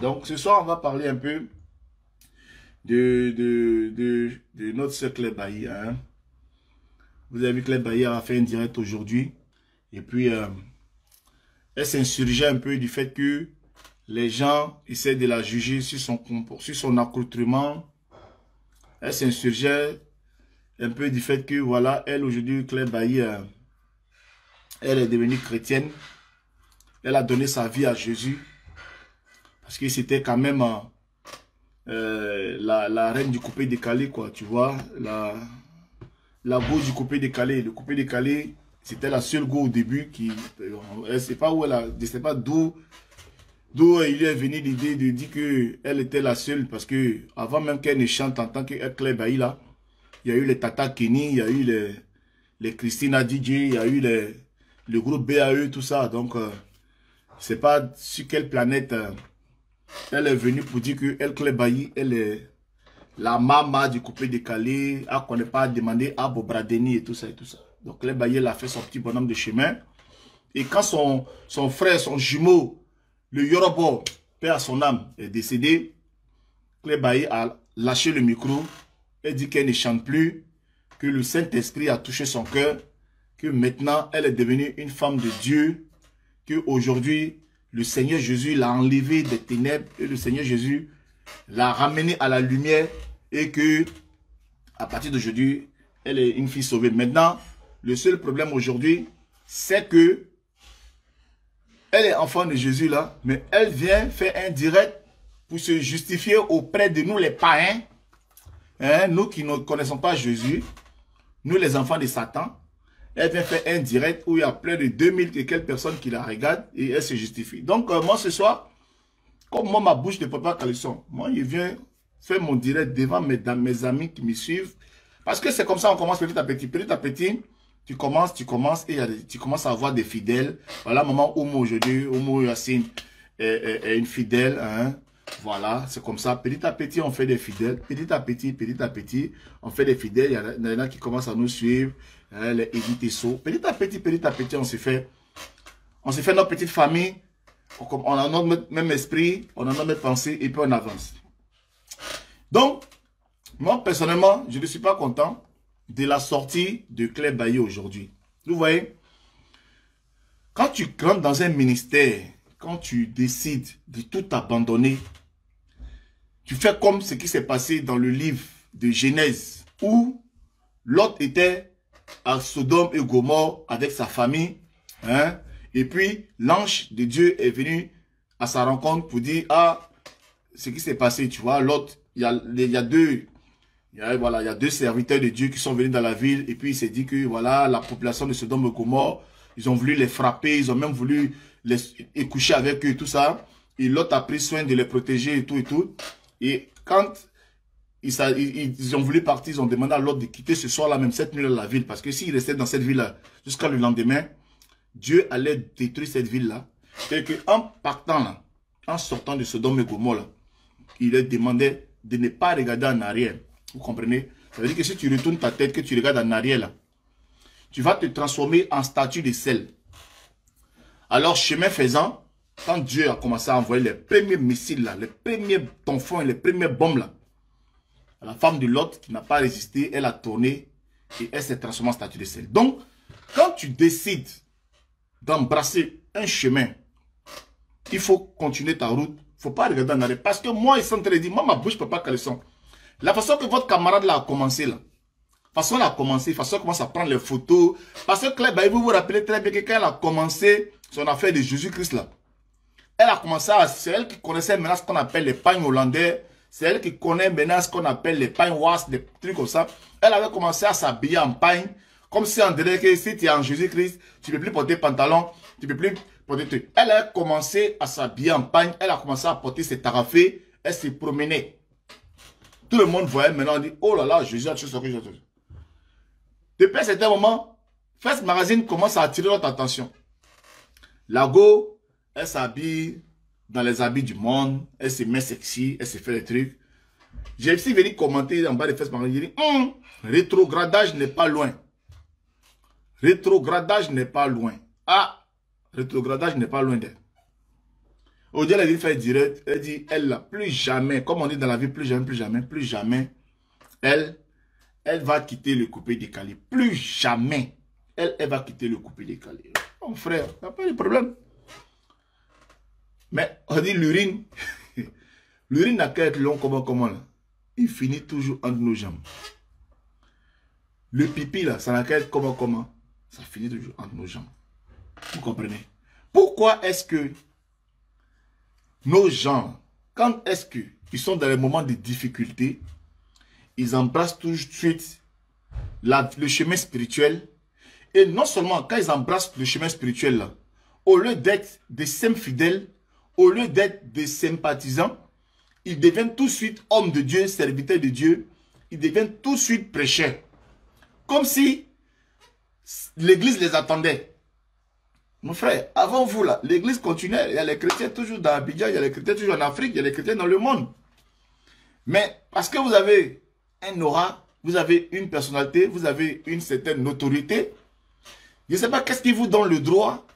Donc ce soir, on va parler un peu de notre sœur Claire Bailly. Hein. Vous avez vu, Claire Bailly a fait un direct aujourd'hui. Et puis, elle s'insurgeait un peu du fait que les gens essaient de la juger sur son accoutrement. Elle s'insurgeait un peu du fait que, voilà, elle aujourd'hui, Claire Bailly, elle est devenue chrétienne. Elle a donné sa vie à Jésus. Parce que c'était quand même la reine du coupé décalé, quoi, tu vois. La go du coupé décalé. Le coupé décalé, c'était la seule go au début qui... Elle ne sait pas où elle a... Je ne sais pas d'où il est venu l'idée de dire qu'elle était la seule. Parce que avant même qu'elle ne chante en tant que Claire Bailly, là, il y a eu les Tata Kenny, il y a eu les Christina DJ, il y a eu le groupe BAE, tout ça. Donc, je ne sais pas sur quelle planète... elle est venue pour dire que elle, Claire Bailly, elle est la maman du coupé décalé, elle ne connaît pas demander à Bobradeni et tout ça et tout ça. Donc Claire Bailly, elle a fait son petit bonhomme de chemin. Et quand son frère, son jumeau, le Yorobo, père à son âme, est décédé, Claire Bailly a lâché le micro. Elle dit qu'elle ne chante plus, que le Saint-Esprit a touché son cœur, que maintenant elle est devenue une femme de Dieu, qu'aujourd'hui, le Seigneur Jésus l'a enlevé des ténèbres et le Seigneur Jésus l'a ramené à la lumière et que à partir d'aujourd'hui, elle est une fille sauvée. Maintenant, le seul problème aujourd'hui, c'est que elle est enfant de Jésus là, mais elle vient faire un direct pour se justifier auprès de nous les païens, hein, nous qui ne connaissons pas Jésus, nous les enfants de Satan. Elle vient faire un direct où il y a près de 2000 et quelques personnes qui la regardent et elle se justifie. Donc, moi, ce soir, comme moi, ma bouche ne peut pas caleçon, moi, je viens faire mon direct devant mes amis qui me suivent. Parce que c'est comme ça, on commence petit à petit. Petit à petit, tu commences et tu commences à avoir des fidèles. Voilà, maman Oumo aujourd'hui, Oumo Yassine est une fidèle. Hein. Voilà, c'est comme ça. Petit à petit, on fait des fidèles. Petit à petit, on fait des fidèles. Il y en a qui commencent à nous suivre. Les éditer saut. Petit à petit, on se fait notre petite famille. On a notre même esprit, on a notre même pensée et puis on avance. Donc, moi personnellement, je ne suis pas content de la sortie de Claire Bailly aujourd'hui. Vous voyez, quand tu rentres dans un ministère, quand tu décides de tout abandonner, tu fais comme ce qui s'est passé dans le livre de Genèse où Lot était à Sodome et Gomorrhe avec sa famille, hein, et puis l'ange de Dieu est venu à sa rencontre pour dire, ah, ce qui s'est passé, tu vois, l'autre, il y a deux serviteurs de Dieu qui sont venus dans la ville, et puis il s'est dit que, voilà, la population de Sodome et Gomorrhe, ils ont voulu les frapper, ils ont même voulu les coucher avec eux, tout ça, et l'autre a pris soin de les protéger et tout, et quand ils ont voulu partir, ils ont demandé à l'autre de quitter ce soir-là, même cette nuit-là, la ville. Parce que s'ils restaient dans cette ville-là jusqu'à le lendemain, Dieu allait détruire cette ville-là. C'est-à-dire qu'en partant là, en sortant de Sodome et Gomorrhe, là, il leur demandait de ne pas regarder en arrière. Vous comprenez? Ça veut dire que si tu retournes ta tête, que tu regardes en arrière, là, tu vas te transformer en statue de sel. Alors, chemin faisant, quand Dieu a commencé à envoyer les premiers missiles, là, les premiers tonfons et les premières bombes, là, la femme de Lot qui n'a pas résisté, elle a tourné et elle s'est transformée en statue de sel. Donc, quand tu décides d'embrasser un chemin, il faut continuer ta route. Il ne faut pas regarder en arrière. Parce que moi, ils sont en train de dire, moi, ma bouche ne peut pas caleçon. La façon que votre camarade là a commencé, là, façon elle a commencé, façon elle commence à prendre les photos. Parce que Claire Bailly, vous vous rappelez très bien que quand elle a commencé son affaire de Jésus-Christ, là, elle a commencé à... C'est elle qui connaissait maintenant ce qu'on appelle les pagnes hollandais. C'est elle qui connaît maintenant ce qu'on appelle les pains was, des trucs comme ça. Elle avait commencé à s'habiller en pain, comme si on dirait que si tu es en Jésus-Christ, tu ne peux plus porter pantalon, tu ne peux plus porter truc. Elle a commencé à s'habiller en pain, elle a commencé à porter ses tarafés, elle se promenait. Tout le monde voyait maintenant, on dit, oh là là, Jésus a tué ce que j'ai fait. Depuis un certain moment, First Magazine commence à attirer notre attention. La go, elle s'habille dans les habits du monde, elle se met sexy, elle se fait des trucs. J'ai aussi venu commenter en bas de Facebook, j'ai dit, rétrogradage n'est pas loin. Rétrogradage n'est pas loin. Ah, rétrogradage n'est pas loin d'elle. Aujourd'hui, elle a dit faire direct. Elle dit, elle là, plus jamais, comme on dit dans la vie, plus jamais, plus jamais, plus jamais, elle va quitter le coupé décalé. Plus jamais, elle va quitter le coupé décalé. Mon frère, il n'y a pas de problème. Mais on dit l'urine, l'urine n'a qu'à être long comment là. Il finit toujours entre nos jambes. Le pipi là, ça n'a qu'à être comment. Ça finit toujours entre nos jambes. Vous comprenez? Pourquoi est-ce que nos gens, quand est-ce qu'ils sont dans les moments de difficulté, ils embrassent tout de suite le chemin spirituel. Et non seulement quand ils embrassent le chemin spirituel là, au lieu d'être des saints fidèles, au lieu d'être des sympathisants, ils deviennent tout de suite hommes de Dieu, serviteurs de Dieu. Ils deviennent tout de suite prêcheurs. Comme si l'église les attendait. Mon frère, avant vous là, l'église continuait. Il y a les chrétiens toujours dans Abidjan, il y a les chrétiens toujours en Afrique, il y a les chrétiens dans le monde. Mais parce que vous avez un aura, vous avez une personnalité, vous avez une certaine notoriété, je ne sais pas qu'est-ce qui vous donne le droit.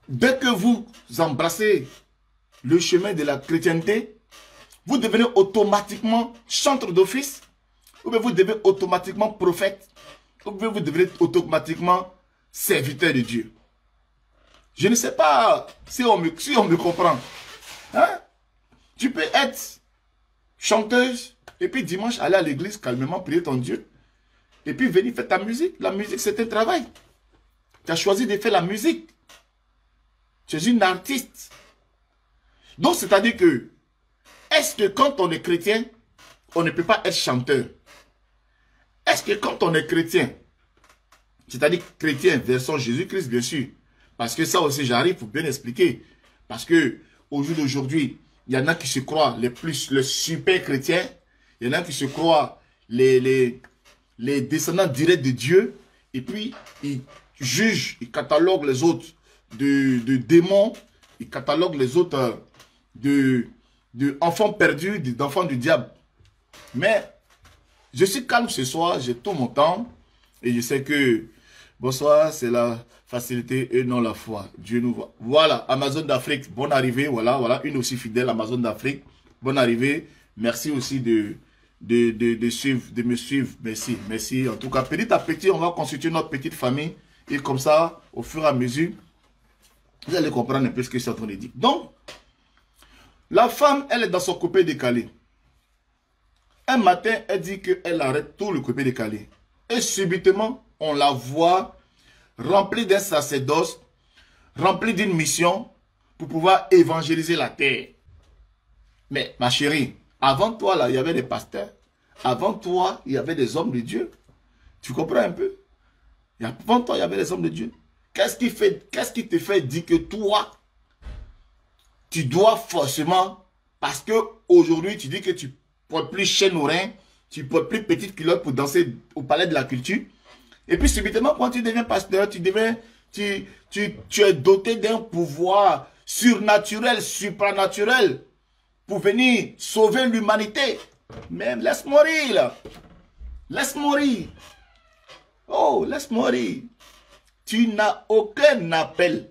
Dès que vous embrassez le chemin de la chrétienté, vous devenez automatiquement chantre d'office, ou bien vous devenez automatiquement prophète, ou bien vous devenez automatiquement serviteur de Dieu. Je ne sais pas si on me comprend. Hein? Tu peux être chanteuse, et puis dimanche aller à l'église calmement prier ton Dieu, et puis venir faire ta musique. La musique, c'est un travail. Tu as choisi de faire la musique. Tu es une artiste. Donc, c'est-à-dire que, est-ce que quand on est chrétien, on ne peut pas être chanteur? Est-ce que quand on est chrétien, c'est-à-dire chrétien version Jésus-Christ, bien sûr, parce que ça aussi, j'arrive pour bien expliquer. Parce que, au jour d'aujourd'hui, il y en a qui se croient les super chrétiens, il y en a qui se croient les descendants directs de Dieu, et puis, ils jugent, ils cataloguent les autres de démons, ils cataloguent les autres de enfants perdus, d'enfants du diable. Mais je suis calme ce soir, j'ai tout mon temps et je sais que bonsoir, c'est la facilité et non la foi. Dieu nous voit. Voilà, Amazon d'Afrique, bonne arrivée. Voilà, une aussi fidèle, Amazon d'Afrique, bonne arrivée. Merci aussi de me suivre. Merci. En tout cas, petit à petit, on va constituer notre petite famille et comme ça, au fur et à mesure, vous allez comprendre un peu ce que je suis en train de dire. Donc, la femme, elle est dans son coupé décalé. Un matin, elle dit qu'elle arrête tout le coupé décalé. Et subitement, on la voit remplie d'un sacerdoce, remplie d'une mission pour pouvoir évangéliser la terre. Mais ma chérie, avant toi, là, il y avait des pasteurs. Avant toi, il y avait des hommes de Dieu. Tu comprends un peu? Avant toi, il y avait des hommes de Dieu. Qu'est-ce qui te fait dire que toi, tu dois forcément, parce que aujourd'hui tu dis que tu ne portes plus chaîne au rein, tu ne portes plus petite culotte pour danser au palais de la culture. Et puis subitement, quand tu deviens pasteur, tu es doté d'un pouvoir surnaturel, supranaturel, pour venir sauver l'humanité. Même laisse mourir là. Laisse mourir. Oh, laisse mourir. Tu n'as aucun appel.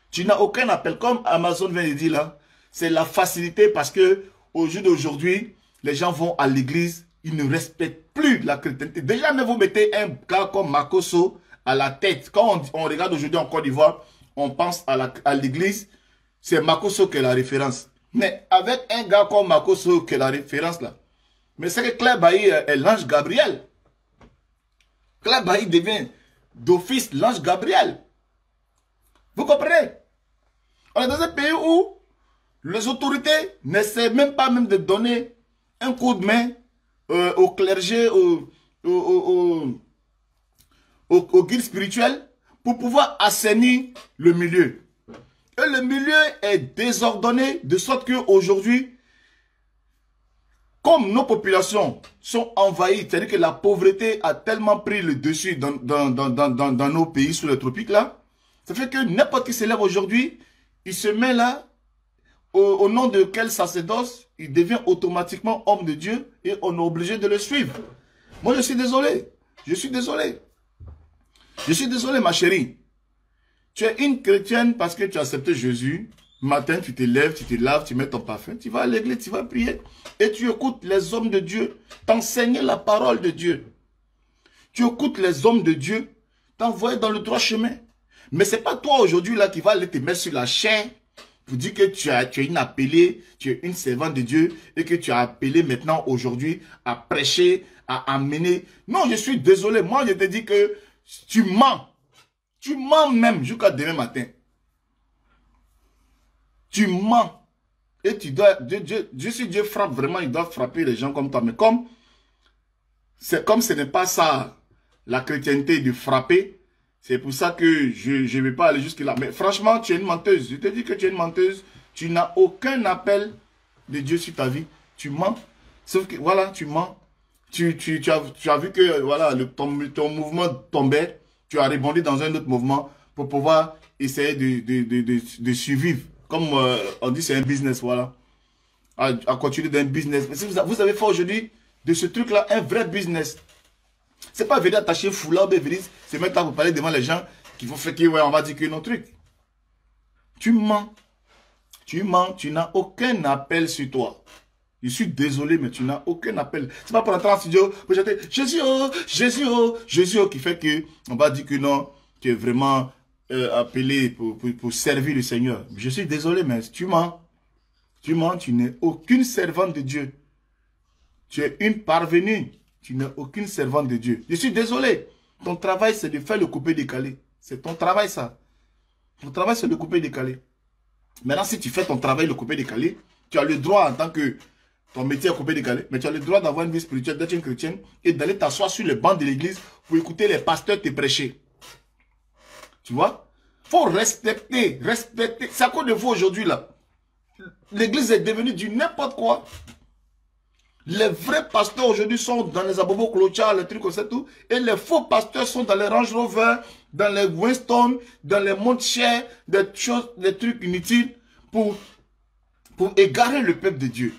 Tu n'as aucun appel. Comme Amazon vient de dire là, c'est la facilité parce que au jour d'aujourd'hui, les gens vont à l'église, ils ne respectent plus la chrétienté. Déjà, même vous mettez un gars comme Makosso à la tête. Quand on regarde aujourd'hui en Côte d'Ivoire, on pense à l'église, c'est Makosso qui est la référence. Mais avec un gars comme Makosso qui est la référence là, mais c'est que Claire Bailly est l'ange Gabriel. Claire Bailly devient d'office l'ange Gabriel. Vous comprenez? On est dans un pays où les autorités n'essaient même pas de donner un coup de main au clergé, au guide spirituel pour pouvoir assainir le milieu. Et le milieu est désordonné de sorte qu'aujourd'hui, comme nos populations sont envahies, c'est-à-dire que la pauvreté a tellement pris le dessus dans nos pays sous les tropiques là, ça fait que n'importe qui s'élève aujourd'hui, il se met là, au nom de quel sacerdoce, il devient automatiquement homme de Dieu et on est obligé de le suivre. Moi, je suis désolé. Je suis désolé. Je suis désolé, ma chérie. Tu es une chrétienne parce que tu as accepté Jésus. Matin, tu te lèves, tu te laves, tu mets ton parfum, tu vas à l'église, tu vas prier. Et tu écoutes les hommes de Dieu t'enseigner la parole de Dieu. Tu écoutes les hommes de Dieu t'envoyer dans le droit chemin. Mais ce n'est pas toi aujourd'hui là qui va aller te mettre sur la chair pour dire que tu es une appelée, tu es une servante de Dieu et que tu as appelé maintenant aujourd'hui à prêcher, à amener. Non, je suis désolé. Moi, je te dis que tu mens. Tu mens même jusqu'à demain matin. Tu mens. Et tu dois, Dieu, si Dieu frappe vraiment, il doit frapper les gens comme toi. Mais comme ce n'est pas ça, la chrétienté de frapper, c'est pour ça que je ne vais pas aller jusque là. Mais franchement, tu es une menteuse. Je te dis que tu es une menteuse. Tu n'as aucun appel de Dieu sur ta vie. Tu mens. Sauf que, voilà, tu mens. Tu as vu que voilà, ton mouvement tombait. Tu as rebondi dans un autre mouvement pour pouvoir essayer de survivre. Comme on dit, c'est un business, voilà. À continuer d'un business. Mais si vous avez fait aujourd'hui de ce truc-là un vrai business. C'est pas venir attacher foulard, venir se mettre là pour parler devant les gens qui vont faire que, ouais, on va dire que non truc. Tu mens. Tu mens, tu n'as aucun appel sur toi. Je suis désolé, mais tu n'as aucun appel. C'est pas pour entrer en studio, pour chanter Jésus, oh, Jésus, oh, Jésus, oh, qui fait que, on va dire que non, tu es vraiment appelé pour servir le Seigneur. Je suis désolé, mais tu mens. Tu mens, tu n'es aucune servante de Dieu. Tu es une parvenue. Tu n'es aucune servante de Dieu. Je suis désolé. Ton travail, c'est de faire le coupé-décalé. C'est ton travail, ça. Ton travail, c'est le coupé-décalé. Maintenant, si tu fais ton travail, le coupé-décalé, tu as le droit, en tant que ton métier est coupé-décalé, mais tu as le droit d'avoir une vie spirituelle, d'être une chrétienne et d'aller t'asseoir sur le banc de l'église pour écouter les pasteurs te prêcher. Tu vois? Il faut respecter. C'est à cause de vous aujourd'hui, là. L'église est devenue du n'importe quoi. Les vrais pasteurs aujourd'hui sont dans les abobos clochards, les trucs comme ça, tout. Et les faux pasteurs sont dans les Range Rover, dans les Winston, dans les Montchers, des trucs inutiles pour égarer le peuple de Dieu.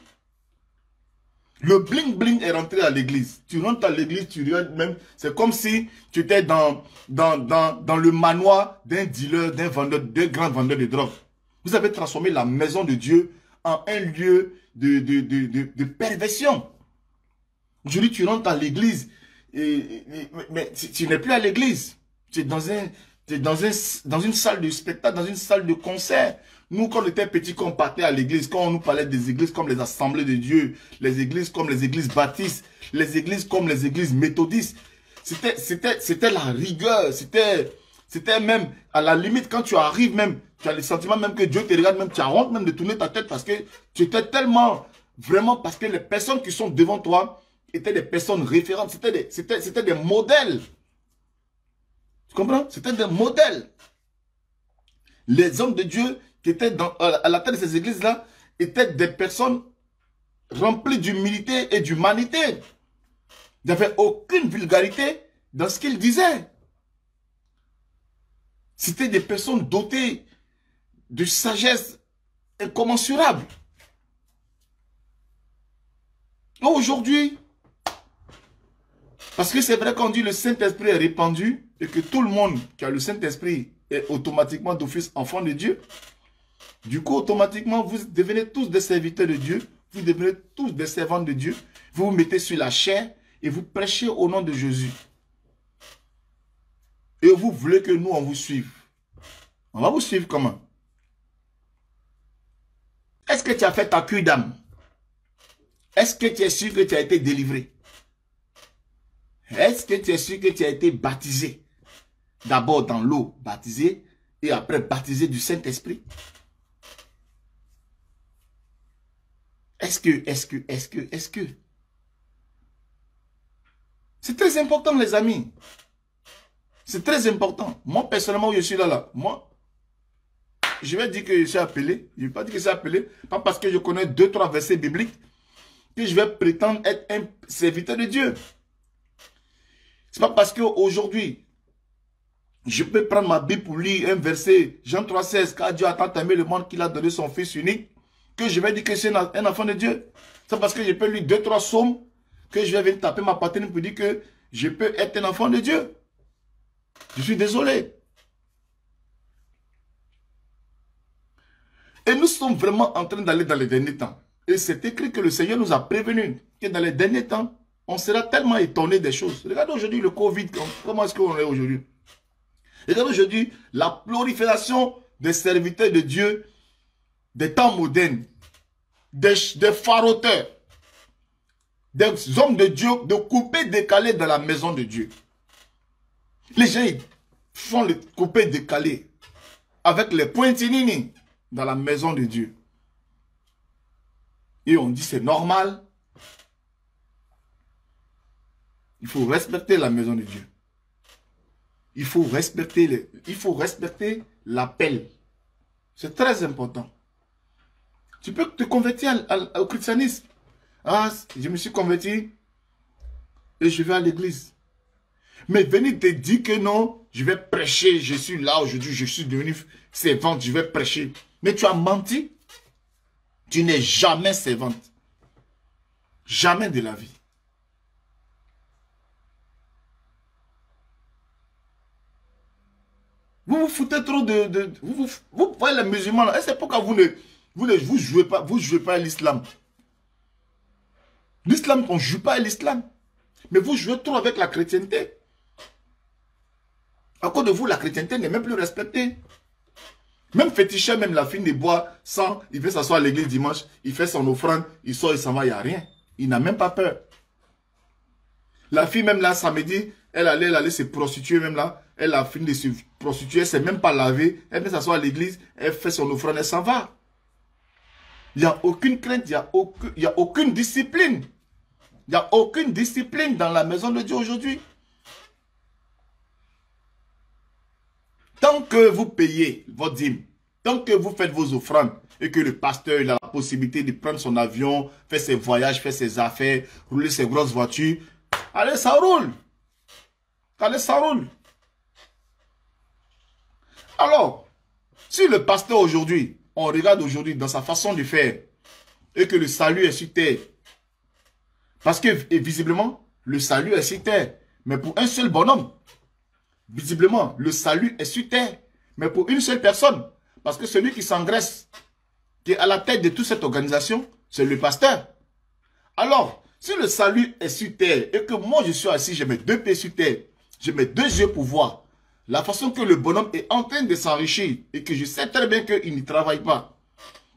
Le bling-bling est rentré à l'église. Tu rentres à l'église, tu regardes même. C'est comme si tu étais dans le manoir d'un dealer, d'un grand vendeur de drogue. Vous avez transformé la maison de Dieu en un lieu de perversion. Aujourd'hui, tu rentres à l'église, mais tu n'es plus à l'église. Tu es dans une salle de spectacle, dans une salle de concert. Nous, quand on était petits, quand on partait à l'église, quand on nous parlait des églises comme les Assemblées de Dieu, les églises comme les églises baptistes, les églises comme les églises méthodistes, c'était la rigueur, c'était même, à la limite, quand tu arrives même, tu as le sentiment même que Dieu te regarde, même tu as honte même de tourner ta tête parce que tu étais tellement, vraiment, parce que les personnes qui sont devant toi étaient des personnes référentes, c'était des modèles. Tu comprends? C'était des modèles. Les hommes de Dieu qui étaient à la tête de ces églises-là étaient des personnes remplies d'humilité et d'humanité. Il n'y avait aucune vulgarité dans ce qu'ils disaient. C'était des personnes dotées de sagesse incommensurable. Aujourd'hui, parce que c'est vrai qu'on dit le Saint-Esprit est répandu et que tout le monde qui a le Saint-Esprit est automatiquement d'office enfant de Dieu. Du coup, automatiquement, vous devenez tous des serviteurs de Dieu. Vous devenez tous des servants de Dieu. Vous vous mettez sur la chair et vous prêchez au nom de Jésus. Et vous voulez que nous, on vous suive. On va vous suivre comment? Est-ce que tu as fait ta cure d'âme? Est-ce que tu es sûr que tu as été délivré? Est-ce que tu es sûr que tu as été baptisé? D'abord dans l'eau, baptisé, et après baptisé du Saint-Esprit? Est-ce que? C'est très important, les amis. C'est très important. Moi, personnellement, je suis là. Moi, je vais dire que je suis appelé. Je ne vais pas dire que je suis appelé. Pas parce que je connais 2-3 versets bibliques que je vais prétendre être un serviteur de Dieu. C'est pas parce qu'aujourd'hui, je peux prendre ma Bible pour lire un verset, Jean 3,16, car Dieu a tant aimé le monde qu'il a donné son Fils unique, que je vais dire que c'est un enfant de Dieu. C'est parce que je peux lire 2-3 psaumes que je vais venir taper ma poitrine pour dire que je peux être un enfant de Dieu. Je suis désolé. Et nous sommes vraiment en train d'aller dans les derniers temps. Et c'est écrit que le Seigneur nous a prévenus que dans les derniers temps, on sera tellement étonné des choses. Regardez aujourd'hui le Covid, comment est-ce qu'on est aujourd'hui? Regardez aujourd'hui la prolifération des serviteurs de Dieu, des temps modernes, des farotteurs, des hommes de Dieu, de couper décalés dans la maison de Dieu. Les gens ils font le couper décalé avec les pointinini dans la maison de Dieu. Et on dit c'est normal. Il faut respecter la maison de Dieu. Il faut respecter l'appel. C'est très important. Tu peux te convertir au christianisme. Ah, je me suis converti et je vais à l'église. Mais venir te dire que non, je vais prêcher, je suis là aujourd'hui, je suis devenu servante, je vais prêcher. Mais tu as menti. Tu n'es jamais servante. Jamais de la vie. Vous vous foutez trop de vous voyez les musulmans là. Et c'est pourquoi vous jouez pas à l'islam. L'islam, on ne joue pas à l'islam. Mais vous jouez trop avec la chrétienté. À cause de vous, la chrétienté n'est même plus respectée. Même féticheur, même la fille ne boit sans, il veut s'asseoir à l'église dimanche, il fait son offrande, il sort, il s'en va, il n'y a rien. Il n'a même pas peur. La fille même là, samedi, elle allait se prostituer même là. Elle a fini de se prostituer, elle ne s'est même pas lavée. Elle vient s'asseoir à l'église, elle fait son offrande, elle s'en va. Il n'y a aucune crainte, il n'y a aucune discipline. Il n'y a aucune discipline dans la maison de Dieu aujourd'hui. Tant que vous payez votre dîme, tant que vous faites vos offrandes et que le pasteur il a la possibilité de prendre son avion, faire ses voyages, faire ses affaires, rouler ses grosses voitures, allez, ça roule. Allez, ça roule. Alors, si le pasteur aujourd'hui, on regarde aujourd'hui dans sa façon de faire et que le salut est sur terre, parce que visiblement, le salut est sur terre, mais pour un seul bonhomme. Visiblement, le salut est sur terre, mais pour une seule personne. Parce que celui qui s'engraisse, qui est à la tête de toute cette organisation, c'est le pasteur. Alors, si le salut est sur terre et que moi je suis assis, je mets deux pieds sur terre, je mets deux yeux pour voir la façon que le bonhomme est en train de s'enrichir et que je sais très bien qu'il ne travaille pas.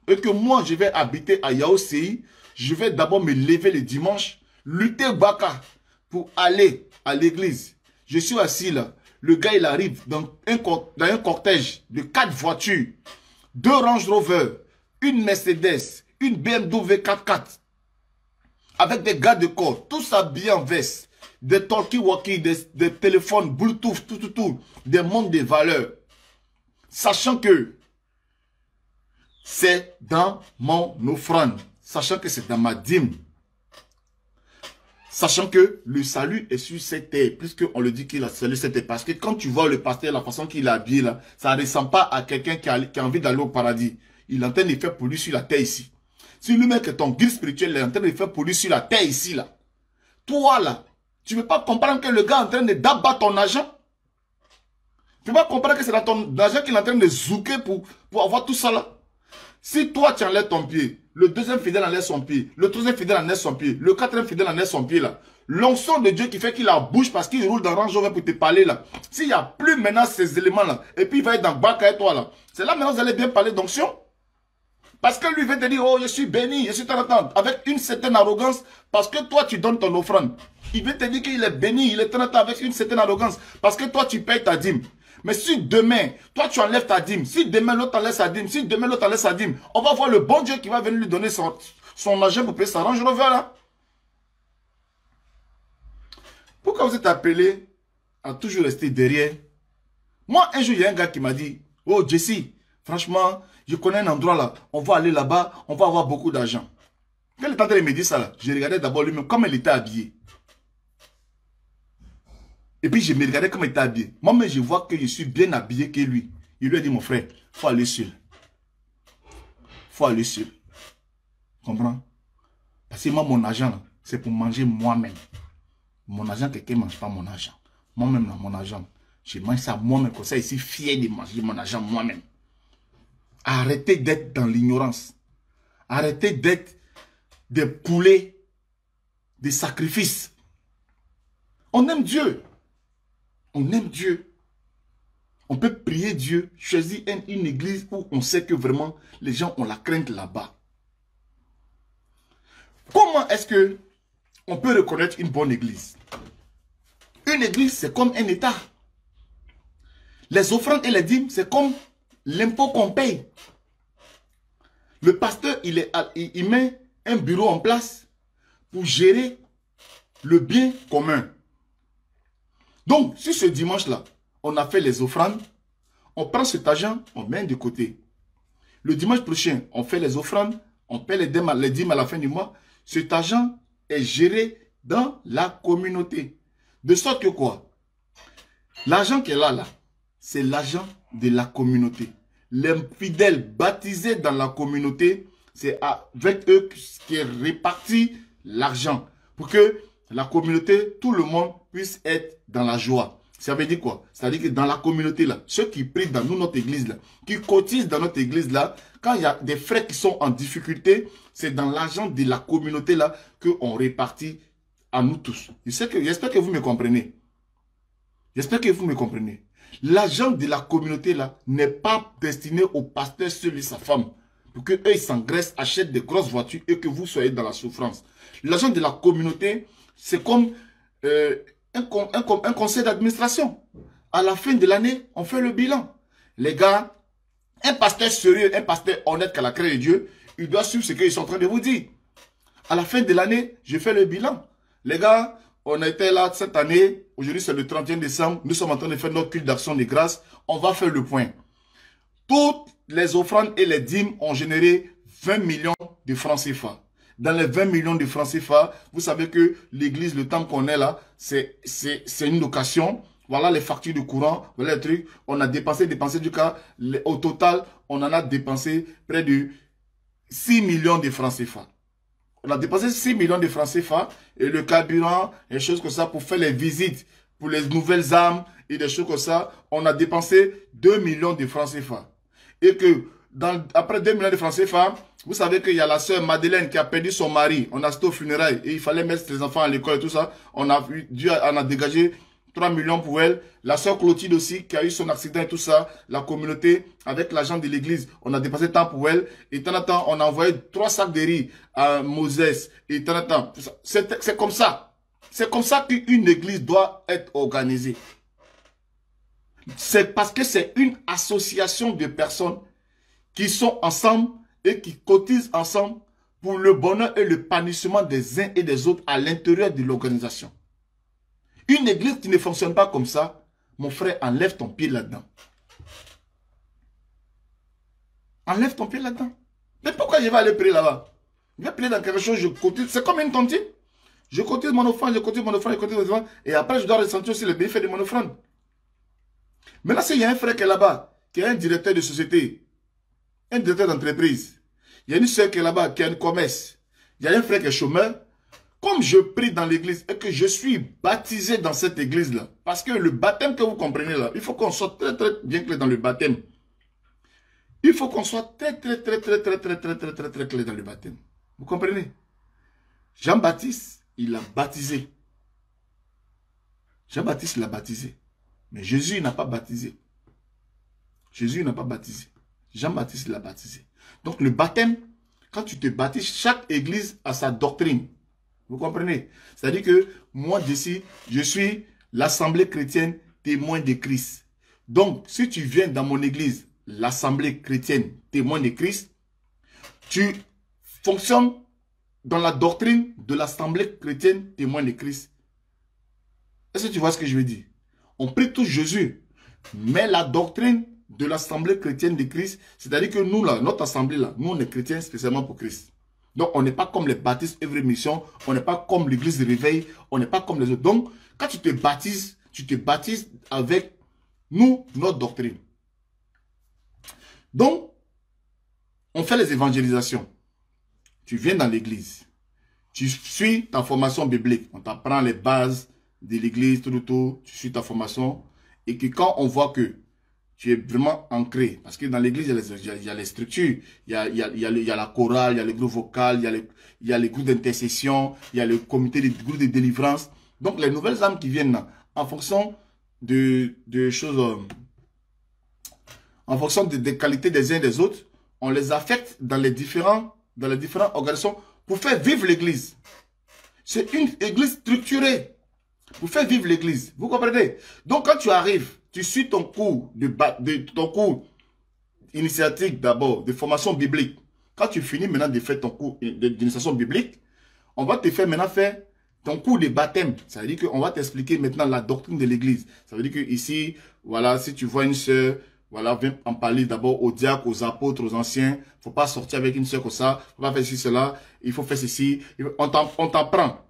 Et que moi je vais habiter à Yaoséi, je vais d'abord me lever le dimanche, lutter Baka pour aller à l'église. Je suis assis là. Le gars, il arrive dans un cortège de 4 voitures, 2 Range Rover, une Mercedes, une BMW 4x4, avec des gardes de corps, tous habillés en veste, des talkie-walkie, des téléphones, Bluetooth, tout, des montres de valeur. Sachant que c'est dans mon offrande, sachant que c'est dans ma dîme. Sachant que le salut est sur cette terre, puisqu'on le dit qu'il a salué cette terre. Parce que quand tu vois le pasteur, la façon qu'il est habillé là, ça ne ressemble pas à quelqu'un qui a envie d'aller au paradis. Il est en train de faire pour lui sur la terre ici. Si lui-même que ton guide spirituel est en train de faire pour lui sur la terre ici là, toi là, tu ne peux pas comprendre que le gars est en train d'abattre ton argent. Tu ne peux pas comprendre que c'est dans ton argent qu'il est en train de zouker pour avoir tout ça là. Si toi tu enlèves ton pied, le deuxième fidèle enlève son pied, le troisième fidèle enlève son pied, le quatrième fidèle enlève son pied là. L'onction de Dieu qui fait qu'il a bouge parce qu'il roule dans Range Rover pour te parler là. S'il n'y a plus maintenant ces éléments là, et puis il va être dans Baka et toi là, c'est là maintenant vous allez bien parler d'onction. Parce que lui veut te dire, oh je suis béni, je suis ton attente, avec une certaine arrogance, parce que toi tu donnes ton offrande. Il veut te dire qu'il est béni, il est ton attente avec une certaine arrogance, parce que toi tu payes ta dîme. Mais si demain, toi tu enlèves ta dîme, si demain l'autre enlève sa dîme, si demain l'autre enlève sa dîme, on va voir le bon Dieu qui va venir lui donner son argent pour payer sa Range Rover là. Pourquoi vous êtes appelé à toujours rester derrière? Moi, un jour, il y a un gars qui m'a dit, oh Jesse, franchement, je connais un endroit là, on va aller là-bas, on va avoir beaucoup d'argent. Quand il est en train de me dire ça là, je regardais d'abord lui-même, comment il était habillé. Et puis je me regardais comment il était habillé. Moi-même, je vois que je suis bien habillé que lui. Il lui a dit, mon frère, il faut aller seul. Il faut aller seul. Comprends? Parce que moi, mon argent, c'est pour manger moi-même. Mon argent, quelqu'un ne mange pas mon argent. Moi-même, mon argent, je mange ça moi-même. Comme ça, je suis fier de manger mon argent moi-même. Arrêtez d'être dans l'ignorance. Arrêtez d'être des poulets, des sacrifices. On aime Dieu. On aime Dieu. On peut prier Dieu, choisir une église où on sait que vraiment les gens ont la crainte là-bas. Comment est-ce que on peut reconnaître une bonne église? Une église, c'est comme un État. Les offrandes et les dîmes, c'est comme l'impôt qu'on paye. Le pasteur, il met un bureau en place pour gérer le bien commun. Donc, si ce dimanche-là, on a fait les offrandes, on prend cet argent, on met de côté. Le dimanche prochain, on fait les offrandes, on paie les dîmes à la fin du mois. Cet argent est géré dans la communauté. De sorte que quoi? L'argent qui est là, c'est l'argent de la communauté. Les fidèles baptisés dans la communauté, c'est avec eux qui est réparti l'argent. Pour que la communauté, tout le monde puisse être dans la joie. Ça veut dire quoi? Ça veut dire que dans la communauté, là, ceux qui prient dans notre église, là, qui cotisent dans notre église, là, quand il y a des frères qui sont en difficulté, c'est dans l'argent de la communauté, là, qu'on répartit à nous tous. J'espère que vous me comprenez. J'espère que vous me comprenez. L'argent de la communauté, là, n'est pas destiné au pasteur seul et sa femme. Pour qu'eux, ils s'engraissent, achètent des grosses voitures et que vous soyez dans la souffrance. L'argent de la communauté, c'est comme un conseil d'administration. À la fin de l'année, on fait le bilan. Les gars, un pasteur sérieux, un pasteur honnête qu'à la crainte de Dieu, il doit suivre ce qu'ils sont en train de vous dire. À la fin de l'année, je fais le bilan. Les gars, on était là cette année. Aujourd'hui, c'est le 31 décembre. Nous sommes en train de faire notre culte d'action de grâce. On va faire le point. Toutes les offrandes et les dîmes ont généré 20 millions de francs CFA. Dans les 20 millions de francs CFA, vous savez que l'église, le temps qu'on est là, c'est une location. Voilà les factures de courant, voilà les trucs. On a dépensé du cas. Au total, on en a dépensé près de 6 millions de francs CFA. On a dépensé 6 millions de francs CFA et le carburant, et des choses comme ça pour faire les visites, pour les nouvelles âmes et des choses comme ça. On a dépensé 2 millions de francs CFA. Et que après 2 millions de francs CFA, vous savez qu'il y a la sœur Madeleine qui a perdu son mari. On a acheté aux funérailles et il fallait mettre ses enfants à l'école et tout ça. On a dégagé 3 millions pour elle. La sœur Clotilde aussi qui a eu son accident et tout ça. La communauté avec l'argent de l'église. On a dépensé tant pour elle. Et de temps en temps, on a envoyé 3 sacs de riz à Moses. Et de temps en temps, c'est comme ça. C'est comme ça qu'une église doit être organisée. C'est parce que c'est une association de personnes qui sont ensemble et qui cotisent ensemble pour le bonheur et le panissement des uns et des autres à l'intérieur de l'organisation. Une église qui ne fonctionne pas comme ça, mon frère, enlève ton pied là-dedans. Enlève ton pied là-dedans. Mais pourquoi je vais aller prier là-bas? Je vais prier dans quelque chose, je cotise. C'est comme une tontine. Je cotise mon offrande, je cotise mon offrande, je cotise mon offrande. Et après, je dois ressentir aussi le bienfait de mon offrande. Maintenant, s'il y a un frère qui est là-bas, qui est un directeur de société, un directeur d'entreprise, il y a une soeur qui est là-bas, qui a un commerce, il y a un frère qui est chômeur. Comme je prie dans l'église et que je suis baptisé dans cette église-là, parce que le baptême que vous comprenez là, il faut qu'on soit très très bien clair dans le baptême. Il faut qu'on soit très clair dans le baptême. Vous comprenez? Jean-Baptiste, il a baptisé. Jean-Baptiste l'a baptisé. Mais Jésus n'a pas baptisé. Jésus n'a pas baptisé. Jean-Baptiste l'a baptisé. Donc le baptême, quand tu te baptises, chaque église a sa doctrine. Vous comprenez? C'est-à-dire que moi d'ici, je suis l'assemblée chrétienne témoin de Christ. Donc, si tu viens dans mon église, l'assemblée chrétienne témoin de Christ, tu fonctionnes dans la doctrine de l'assemblée chrétienne témoin de Christ. Est-ce que tu vois ce que je veux dire? On prie tous Jésus, mais la doctrine de l'assemblée chrétienne de Christ, c'est-à-dire que nous, là, notre assemblée, là, nous, on est chrétiens spécialement pour Christ. Donc, on n'est pas comme les baptistes Œuvre et Mission, on n'est pas comme l'église de réveil, on n'est pas comme les autres. Donc, quand tu te baptises avec nous, notre doctrine. Donc, on fait les évangélisations. Tu viens dans l'église. Tu suis ta formation biblique. On t'apprend les bases de l'église, tout. Tu suis ta formation. Et que quand on voit que tu es vraiment ancré. Parce que dans l'église, il y a les structures, il y a la chorale, il y a le groupe vocal, il y a les groupes d'intercession, il y a le comité de groupe de délivrance. Donc, les nouvelles âmes qui viennent là, en fonction de choses, en fonction des qualités des uns et des autres, on les affecte dans les différentes organisations pour faire vivre l'église. C'est une église structurée pour faire vivre l'église. Vous comprenez? Donc, quand tu arrives, tu suis ton cours ton cours initiatique d'abord, de formation biblique. Quand tu finis maintenant de faire ton cours d'initiation biblique, on va te faire maintenant faire ton cours de baptême. Ça veut dire qu'on va t'expliquer maintenant la doctrine de l'église. Ça veut dire que ici, voilà, si tu vois une sœur, voilà, viens en parler d'abord aux diacres, aux apôtres, aux anciens. Faut pas sortir avec une sœur comme ça. Faut pas faire ceci, cela. Il faut faire ceci. On t'apprend.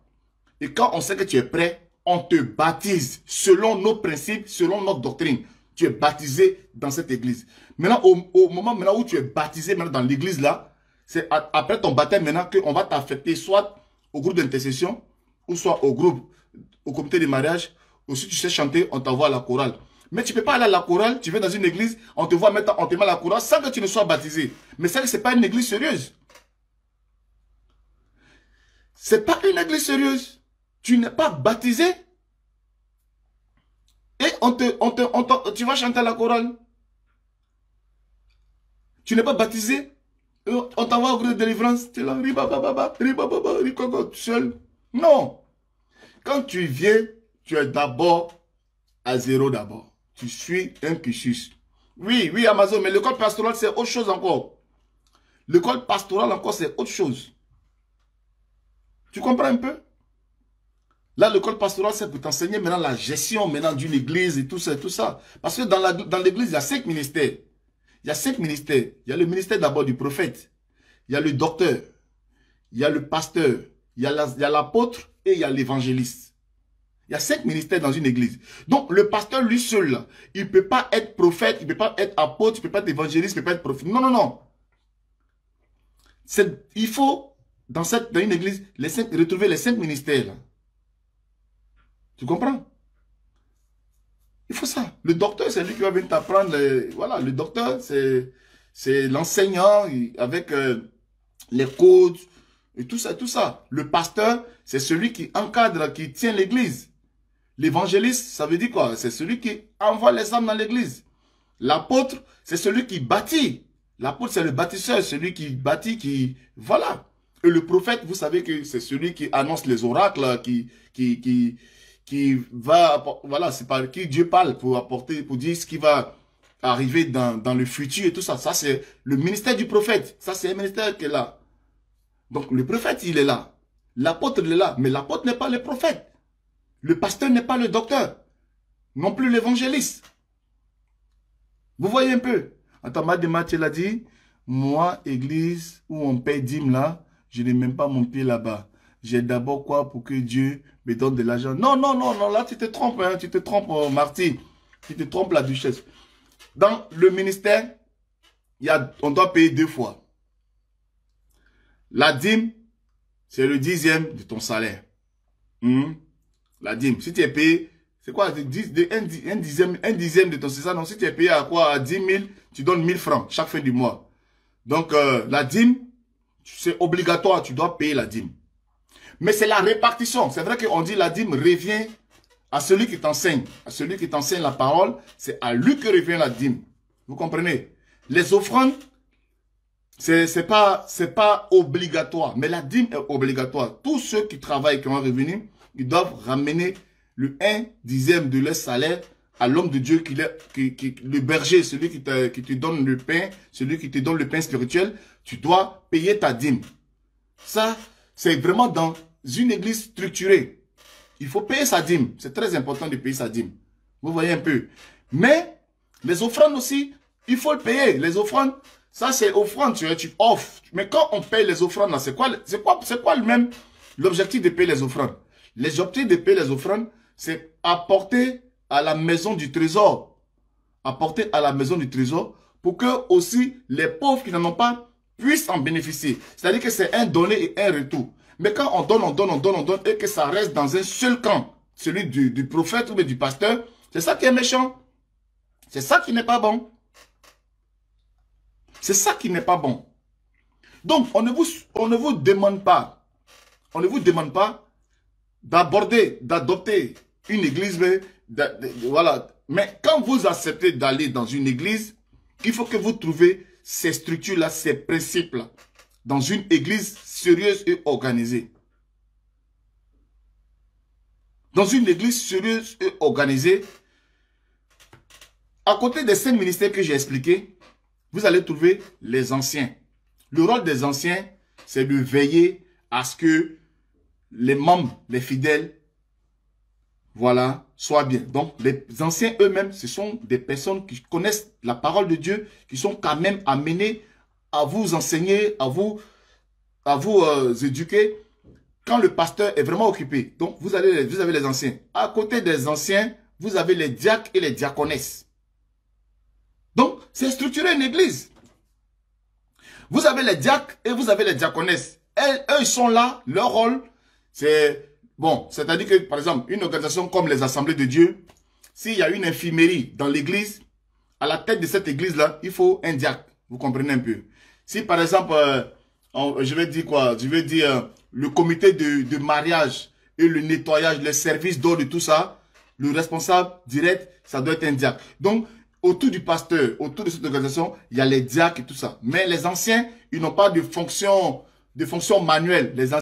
Et quand on sait que tu es prêt, on te baptise selon nos principes, selon notre doctrine. Tu es baptisé dans cette église. Maintenant, au moment maintenant où tu es baptisé maintenant dans l'église là, c'est après ton baptême maintenant qu'on va t'affecter soit au groupe d'intercession, ou soit au comité de mariage, ou si tu sais chanter, on t'envoie à la chorale. Mais tu ne peux pas aller à la chorale, tu vas dans une église, on te voit mettre, on te met à la chorale sans que tu ne sois baptisé. Mais ça, ce n'est pas une église sérieuse. Ce n'est pas une église sérieuse. Tu n'es pas baptisé. Et tu vas chanter à la chorale. Tu n'es pas baptisé. On t'envoie au groupe de délivrance. Tu es là, tout seul. Non. Quand tu viens, tu es d'abord à zéro d'abord. Tu suis un cursus. Oui, Amazon, mais l'école pastorale, c'est autre chose encore. L'école pastorale encore, c'est autre chose. Tu comprends un peu? Là, l'école pastorale, c'est pour t'enseigner maintenant la gestion maintenant d'une église et tout ça, tout ça. Parce que dans l'église, il y a 5 ministères. Il y a 5 ministères. Il y a le ministère d'abord du prophète. Il y a le docteur. Il y a le pasteur. Il y a l'apôtre et il y a l'évangéliste. Il y a 5 ministères dans une église. Donc, le pasteur, lui seul, là, il ne peut pas être prophète, il ne peut pas être apôtre, il ne peut pas être évangéliste, il ne peut pas être prophète. Non, non, non. Il faut, dans une église, retrouver les 5 ministères. Là. Tu comprends? Il faut ça. Le docteur, c'est lui qui va venir t'apprendre. Voilà, le docteur, c'est l'enseignant avec les codes et tout ça, tout ça. Le pasteur, c'est celui qui encadre, qui tient l'église. L'évangéliste, ça veut dire quoi? C'est celui qui envoie les âmes dans l'église. L'apôtre, c'est celui qui bâtit. L'apôtre, c'est le bâtisseur, celui qui bâtit, voilà. Et le prophète, vous savez que c'est celui qui annonce les oracles, qui va, voilà, c'est par qui Dieu parle pour dire ce qui va arriver dans le futur et tout ça. Ça, c'est le ministère du prophète. Ça, c'est un ministère qui est là. Donc, le prophète, il est là. L'apôtre, il est là. Mais l'apôtre n'est pas le prophète. Le pasteur n'est pas le docteur. Non plus l'évangéliste. Vous voyez un peu. Attends, Matthieu a dit, moi, église où on paye dîme là, je n'ai même pas mon pied là-bas. J'ai d'abord quoi pour que Dieu me donne de l'argent. Non, non, non, non, là tu te trompes, hein, tu te trompes, Marty. Tu te trompes, la duchesse. Dans le ministère, on doit payer 2 fois. La dîme, c'est le 10e de ton salaire. La dîme, si tu es payé, c'est quoi? Un dixième de ton salaire. Donc si tu es payé à quoi? À 10 000, tu donnes 1000 francs chaque fin du mois. Donc la dîme, c'est obligatoire, tu dois payer la dîme. Mais c'est la répartition. C'est vrai qu'on dit la dîme revient à celui qui t'enseigne. À celui qui t'enseigne la parole, c'est à lui que revient la dîme. Vous comprenez? Les offrandes, c'est pas obligatoire. Mais la dîme est obligatoire. Tous ceux qui travaillent, qui ont un revenu, ils doivent ramener le 1/10 de leur salaire à l'homme de Dieu, le berger, celui qui te donne le pain, celui qui te donne le pain spirituel. Tu dois payer ta dîme. Ça, c'est vraiment dans une église structurée. Il faut payer sa dîme. C'est très important de payer sa dîme. Vous voyez un peu. Mais les offrandes aussi, il faut le payer. Les offrandes, ça c'est offrande, tu offres. Mais quand on paye les offrandes, c'est quoi l'objectif de payer les offrandes? L'objectif de payer les offrandes, c'est apporter à la maison du trésor. Apporter à la maison du trésor pour que aussi les pauvres qui n'en ont pas puissent en bénéficier. C'est-à-dire que c'est un donner et un retour. Mais quand on donne, et que ça reste dans un seul camp, celui du prophète ou du pasteur, c'est ça qui est méchant. C'est ça qui n'est pas bon. C'est ça qui n'est pas bon. Donc, on ne vous demande pas d'adopter une église, voilà. Mais quand vous acceptez d'aller dans une église, il faut que vous trouviez ces structures-là, ces principes-là, dans une église sérieuse et organisée. Dans une église sérieuse et organisée, à côté des 5 ministères que j'ai expliqués, vous allez trouver les anciens. Le rôle des anciens, c'est de veiller à ce que les membres, les fidèles, voilà, soient bien. Donc, les anciens eux-mêmes, ce sont des personnes qui connaissent la parole de Dieu, qui sont quand même amenés à vous enseigner, à vous éduquer quand le pasteur est vraiment occupé. Donc, vous avez les anciens. À côté des anciens, vous avez les diacres et les diaconesses. Donc, c'est structuré une église. Vous avez les diacres et vous avez les diaconesses. Eux, ils sont là, leur rôle, c'est... Bon, c'est-à-dire que, par exemple, une organisation comme les Assemblées de Dieu, s'il y a une infirmerie dans l'église, à la tête de cette église-là, il faut un diacre. Vous comprenez un peu. Si, par exemple, je vais dire quoi? Je vais dire le comité de mariage et le nettoyage, les services d'ordre et tout ça, le responsable direct, ça doit être un diacre. Donc, autour du pasteur, autour de cette organisation, il y a les diacres et tout ça. Mais les anciens, ils n'ont pas de fonction manuelle. Les